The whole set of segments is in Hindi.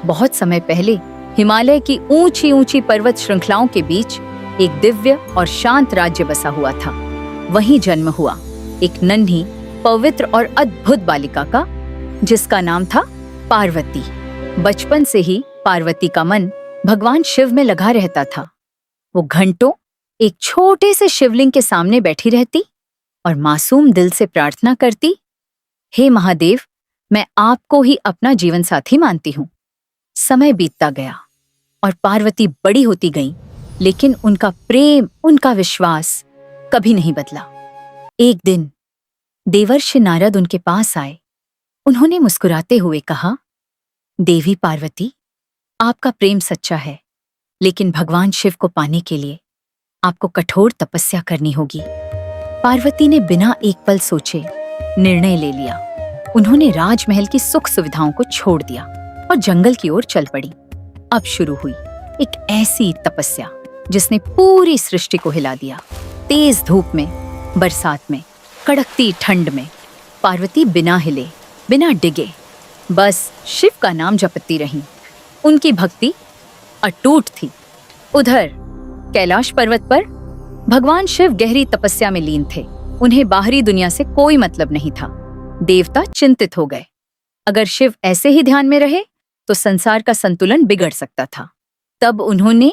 बहुत समय पहले हिमालय की ऊंची ऊंची पर्वत श्रृंखलाओं के बीच एक दिव्य और शांत राज्य बसा हुआ था। वहीं जन्म हुआ एक नन्ही, पवित्र और अद्भुत बालिका का, जिसका नाम था पार्वती। बचपन से ही पार्वती का मन भगवान शिव में लगा रहता था। वो घंटों एक छोटे से शिवलिंग के सामने बैठी रहती और मासूम दिल से प्रार्थना करती, हे महादेव, मैं आपको ही अपना जीवन साथी मानती हूँ। समय बीतता गया और पार्वती बड़ी होती गई, लेकिन उनका प्रेम, उनका विश्वास कभी नहीं बदला। एक दिन देवर्षि नारद उनके पास आए। उन्होंने मुस्कुराते हुए कहा, देवी पार्वती, आपका प्रेम सच्चा है, लेकिन भगवान शिव को पाने के लिए आपको कठोर तपस्या करनी होगी। पार्वती ने बिना एक पल सोचे निर्णय ले लिया। उन्होंने राजमहल की सुख सुविधाओं को छोड़ दिया और जंगल की ओर चल पड़ी। अब शुरू हुई एक ऐसी तपस्या जिसने पूरी सृष्टि को हिला दिया। तेज धूप में, बरसात में, कड़कती ठंड में पार्वती बिना हिले, बिना डिगे बस शिव का नाम जपती रहीं। उनकी भक्ति अटूट थी। उधर कैलाश पर्वत पर भगवान शिव गहरी तपस्या में लीन थे। उन्हें बाहरी दुनिया से कोई मतलब नहीं था। देवता चिंतित हो गए। अगर शिव ऐसे ही ध्यान में रहे तो संसार का संतुलन बिगड़ सकता था। तब उन्होंने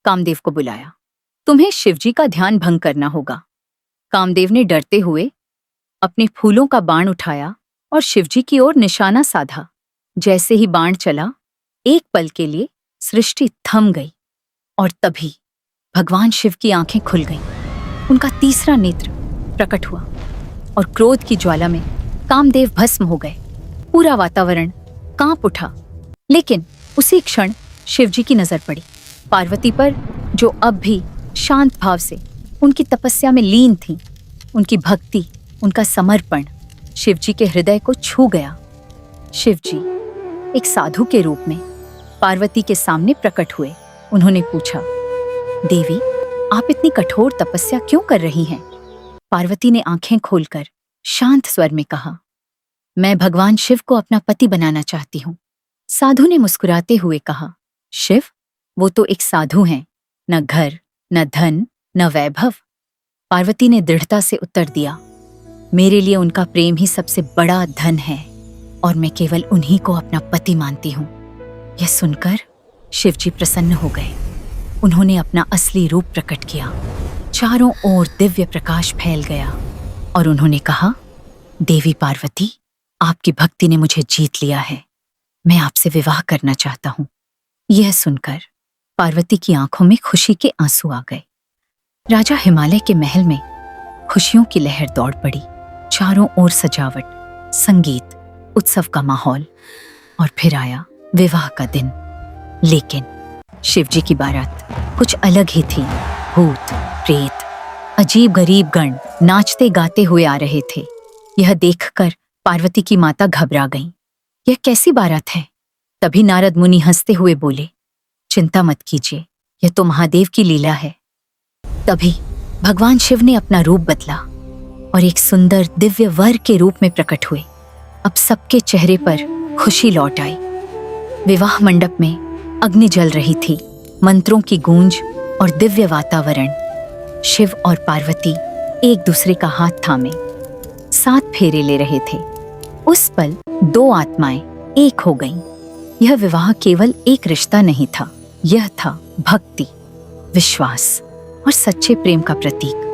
कामदेव को बुलाया। तुम्हें शिवजी का ध्यान भंग करना होगा। कामदेव ने डरते हुए अपने फूलों का बाण उठाया और शिवजी की ओर निशाना साधा। जैसे ही बाण चला, एक पल के लिए सृष्टि थम गई और तभी भगवान शिव की आंखें खुल गईं। उनका तीसरा नेत्र प्रकट हुआ और क्रोध की ज्वाला में कामदेव भस्म हो गए। पूरा वातावरण कांप उठा। लेकिन उसी क्षण शिवजी की नजर पड़ी पार्वती पर, जो अब भी शांत भाव से उनकी तपस्या में लीन थी। उनकी भक्ति, उनका समर्पण शिवजी के हृदय को छू गया। शिवजी एक साधु के रूप में पार्वती के सामने प्रकट हुए। उन्होंने पूछा, देवी, आप इतनी कठोर तपस्या क्यों कर रही हैं? पार्वती ने आंखें खोलकर शांत स्वर में कहा, मैं भगवान शिव को अपना पति बनाना चाहती हूँ। साधु ने मुस्कुराते हुए कहा, शिव, वो तो एक साधु हैं, न घर, न धन, न वैभव। पार्वती ने दृढ़ता से उत्तर दिया, मेरे लिए उनका प्रेम ही सबसे बड़ा धन है और मैं केवल उन्हीं को अपना पति मानती हूँ। यह सुनकर शिवजी प्रसन्न हो गए। उन्होंने अपना असली रूप प्रकट किया। चारों ओर दिव्य प्रकाश फैल गया और उन्होंने कहा, देवी पार्वती, आपकी भक्ति ने मुझे जीत लिया है। मैं आपसे विवाह करना चाहता हूँ। यह सुनकर पार्वती की आंखों में खुशी के आंसू आ गए। राजा हिमालय के महल में खुशियों की लहर दौड़ पड़ी। चारों ओर सजावट, संगीत, उत्सव का माहौल और फिर आया विवाह का दिन। लेकिन शिवजी की बारात कुछ अलग ही थी। भूत, प्रेत, अजीब गरीब गण नाचते गाते हुए आ रहे थे। यह देखकर पार्वती की माता घबरा गईं। यह कैसी बारात है? तभी नारद मुनि हंसते हुए बोले, चिंता मत कीजिए, यह तो महादेव की लीला है। तभी भगवान शिव ने अपना रूप बदला और एक सुंदर दिव्य वर के रूप में प्रकट हुए। अब सबके चेहरे पर खुशी लौट आई। विवाह मंडप में अग्नि जल रही थी, मंत्रों की गूंज और दिव्य वातावरण। शिव और पार्वती एक दूसरे का हाथ थामे 7 फेरे ले रहे थे। उस पल 2 आत्माएं एक हो गईं। यह विवाह केवल एक रिश्ता नहीं था, यह था भक्ति, विश्वास और सच्चे प्रेम का प्रतीक।